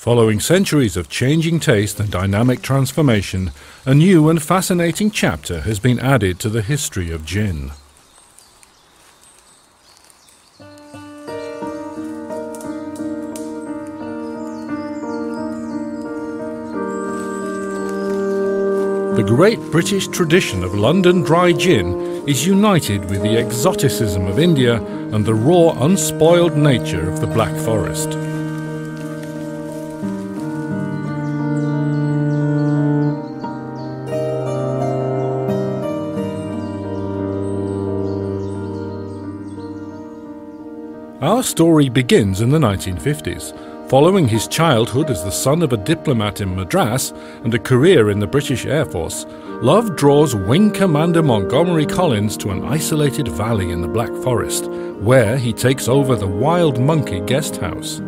Following centuries of changing taste and dynamic transformation, a new and fascinating chapter has been added to the history of gin. The great British tradition of London dry gin is united with the exoticism of India and the raw, unspoiled nature of the Black Forest. Our story begins in the 1950s. Following his childhood as the son of a diplomat in Madras and a career in the British Air Force, Love draws Wing Commander Montgomery Collins to an isolated valley in the Black Forest, where he takes over the Wild Monkey guest house.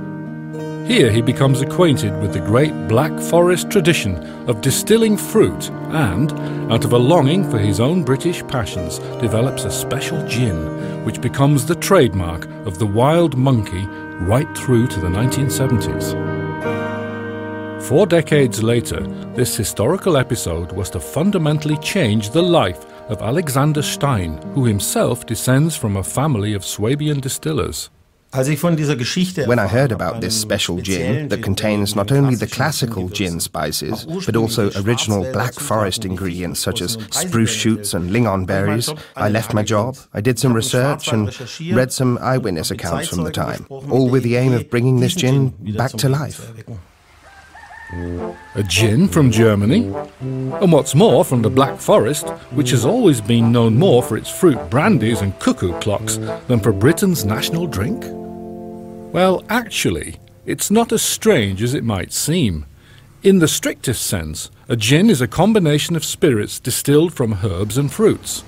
Here he becomes acquainted with the great Black Forest tradition of distilling fruit and, out of a longing for his own British passions, develops a special gin, which becomes the trademark of the Wild Monkey right through to the 1970s. 4 decades later, this historical episode was to fundamentally change the life of Alexander Stein, who himself descends from a family of Swabian distillers. When I heard about this special gin that contains not only the classical gin spices, but also original Black Forest ingredients such as spruce shoots and lingonberries, I left my job, I did some research and read some eyewitness accounts from the time, all with the aim of bringing this gin back to life. A gin from Germany? And what's more, from the Black Forest, which has always been known more for its fruit brandies and cuckoo clocks than for Britain's national drink? Well, actually, it's not as strange as it might seem. In the strictest sense, a gin is a combination of spirits distilled from herbs and fruits.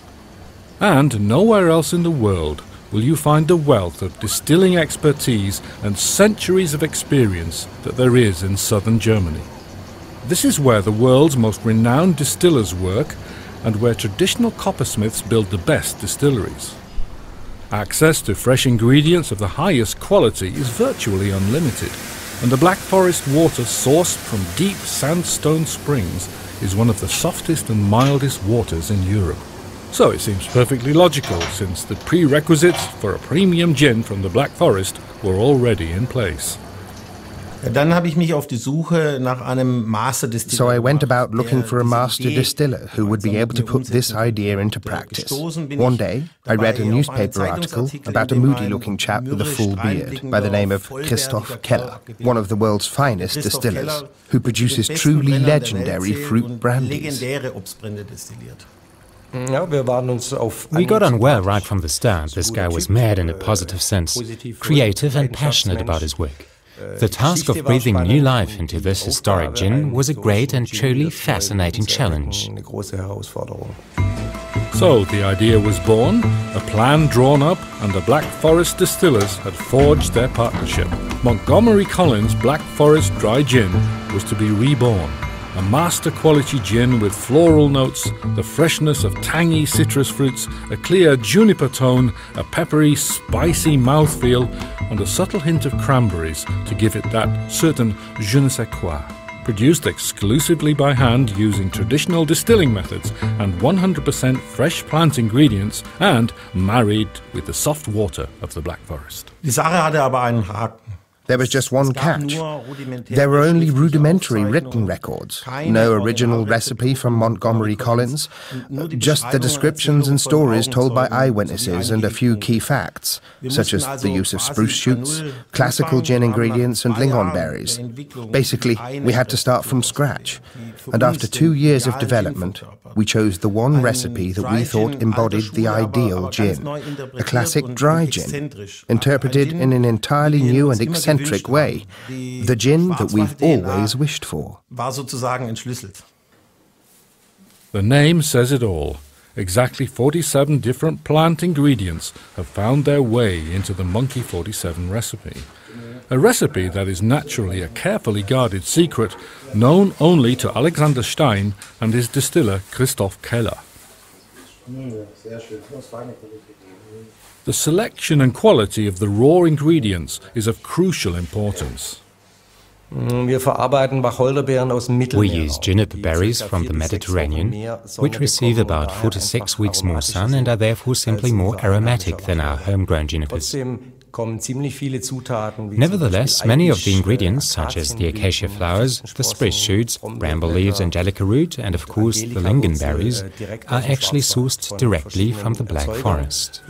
And nowhere else in the world will you find the wealth of distilling expertise and centuries of experience that there is in southern Germany. This is where the world's most renowned distillers work and where traditional coppersmiths build the best distilleries. Access to fresh ingredients of the highest quality is virtually unlimited, and the Black Forest water sourced from deep sandstone springs is one of the softest and mildest waters in Europe. So it seems perfectly logical, since the prerequisites for a premium gin from the Black Forest were already in place. So I went about looking for a master distiller who would be able to put this idea into practice. One day, I read a newspaper article about a moody-looking chap with a full beard by the name of Christoph Keller, one of the world's finest distillers, who produces truly legendary fruit brandies. We got on well right from the start. This guy was mad in a positive sense, creative and passionate about his work. The task of breathing new life into this historic gin was a great and truly fascinating challenge. So the idea was born, a plan drawn up, and the Black Forest distillers had forged their partnership. Montgomery Collins' Black Forest Dry Gin was to be reborn. A master-quality gin with floral notes, the freshness of tangy citrus fruits, a clear juniper tone, a peppery, spicy mouthfeel, and a subtle hint of cranberries to give it that certain je ne sais quoi. Produced exclusively by hand using traditional distilling methods and 100% fresh plant ingredients, and married with the soft water of the Black Forest. There was just one catch. There were only rudimentary written records, no original recipe from Montgomery Collins, just the descriptions and stories told by eyewitnesses and a few key facts, such as the use of spruce shoots, classical gin ingredients and lingonberries. Basically, we had to start from scratch. And after 2 years of development, we chose the one recipe that we thought embodied the ideal gin, a classic dry gin, interpreted in an entirely new and eccentric way, the gin that we've always wished for. The name says it all. Exactly 47 different plant ingredients have found their way into the Monkey 47 recipe. A recipe that is naturally a carefully guarded secret, known only to Alexander Stein and his distiller Christoph Keller. The selection and quality of the raw ingredients is of crucial importance. We use juniper berries from the Mediterranean, which receive about 4 to 6 weeks more sun and are therefore simply more aromatic than our homegrown junipers. Nevertheless, many of the ingredients, such as the acacia flowers, the spruce shoots, bramble leaves, angelica root, and of course the lingonberries, are actually sourced directly from the Black Forest.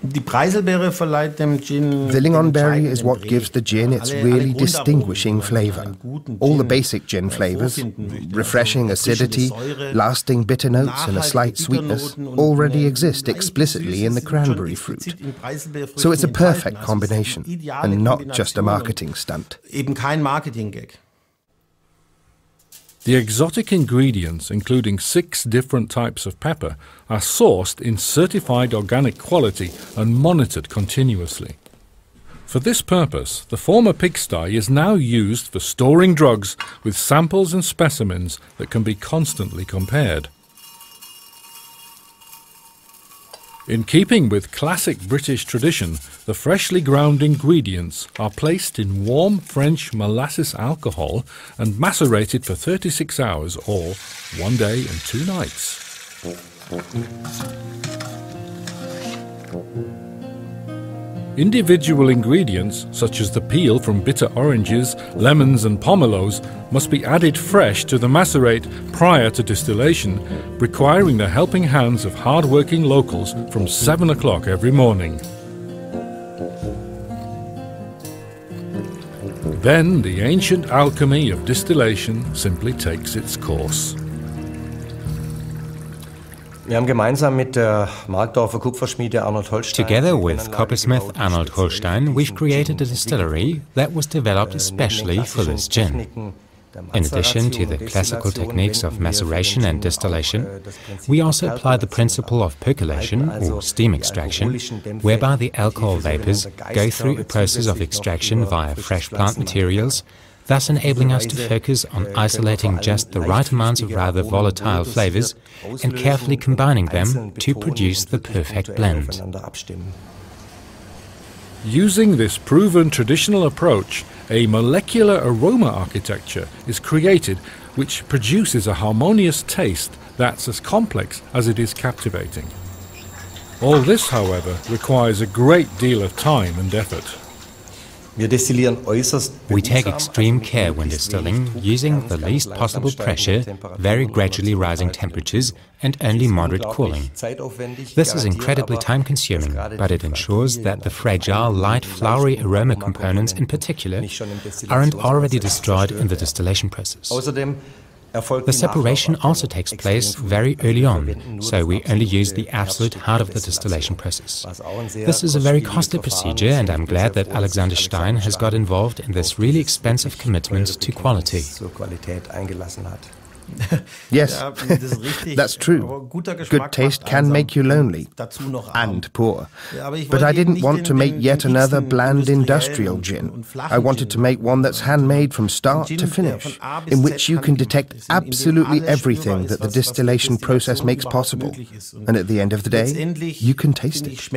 The lingonberry is what gives the gin its really distinguishing flavour. All the basic gin flavours, refreshing acidity, lasting bitter notes and a slight sweetness, already exist explicitly in the cranberry fruit. So it's a perfect combination, and not just a marketing stunt. The exotic ingredients, including 6 different types of pepper, are sourced in certified organic quality and monitored continuously. For this purpose, the former pigsty is now used for storing drugs with samples and specimens that can be constantly compared. In keeping with classic British tradition, the freshly ground ingredients are placed in warm French molasses alcohol and macerated for 36 hours or 1 day and 2 nights. Individual ingredients, such as the peel from bitter oranges, lemons and pomelos, must be added fresh to the macerate prior to distillation, requiring the helping hands of hard-working locals from 7 o'clock every morning. Then the ancient alchemy of distillation simply takes its course. Together with coppersmith Arnold Holstein, we've created a distillery that was developed especially for this gin. In addition to the classical techniques of maceration and distillation, we also apply the principle of percolation or steam extraction, whereby the alcohol vapors go through a process of extraction via fresh plant materials, thus enabling us to focus on isolating just the right amounts of rather volatile flavors and carefully combining them to produce the perfect blend. Using this proven traditional approach, a molecular aroma architecture is created which produces a harmonious taste that's as complex as it is captivating. All this, however, requires a great deal of time and effort. We take extreme care when distilling, using the least possible pressure, very gradually rising temperatures, and only moderate cooling. This is incredibly time-consuming, but it ensures that the fragile, light, flowery aroma components in particular aren't already destroyed in the distillation process. The separation also takes place very early on, so we only use the absolute heart of the distillation process. This is a very costly procedure, and I'm glad that Alexander Stein has got involved in this really expensive commitment to quality. Yes, that's true. Good taste can make you lonely and poor. But I didn't want to make yet another bland industrial gin. I wanted to make one that's handmade from start to finish, in which you can detect absolutely everything that the distillation process makes possible. And at the end of the day, you can taste it.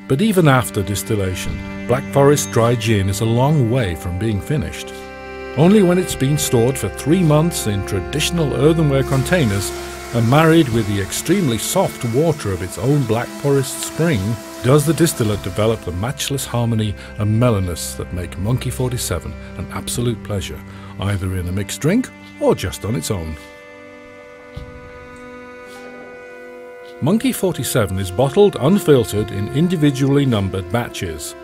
But even after distillation, Black Forest dry gin is a long way from being finished. Only when it's been stored for 3 months in traditional earthenware containers and married with the extremely soft water of its own Black Forest spring does the distillate develop the matchless harmony and mellowness that make Monkey 47 an absolute pleasure, either in a mixed drink or just on its own. Monkey 47 is bottled unfiltered in individually numbered batches.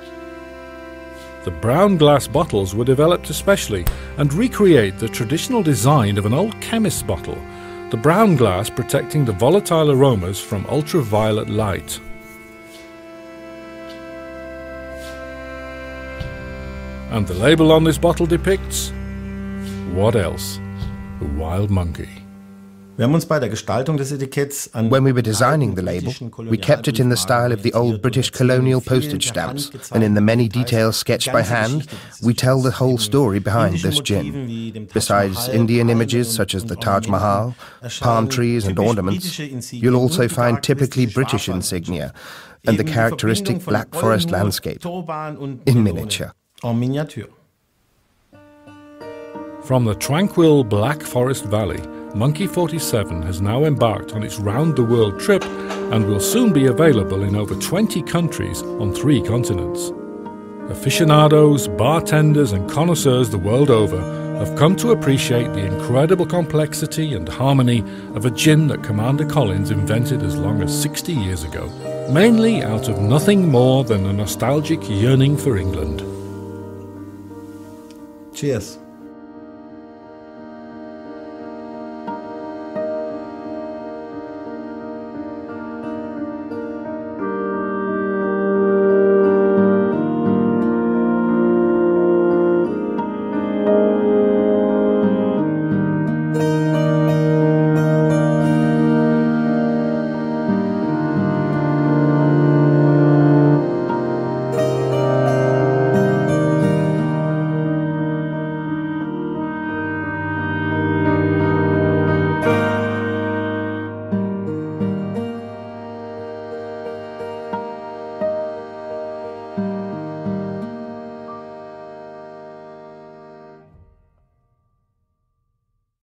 The brown glass bottles were developed especially and recreate the traditional design of an old chemist's bottle, the brown glass protecting the volatile aromas from ultraviolet light. And the label on this bottle depicts, what else? A wild monkey. When we were designing the label, we kept it in the style of the old British colonial postage stamps, and in the many details sketched by hand, we tell the whole story behind this gin. Besides Indian images such as the Taj Mahal, palm trees and ornaments, you'll also find typically British insignia, and the characteristic Black Forest landscape in miniature. From the tranquil Black Forest Valley, Monkey 47 has now embarked on its round-the-world trip and will soon be available in over 20 countries on 3 continents. Aficionados, bartenders and connoisseurs the world over have come to appreciate the incredible complexity and harmony of a gin that Commander Collins invented as long as 60 years ago, mainly out of nothing more than a nostalgic yearning for England. Cheers.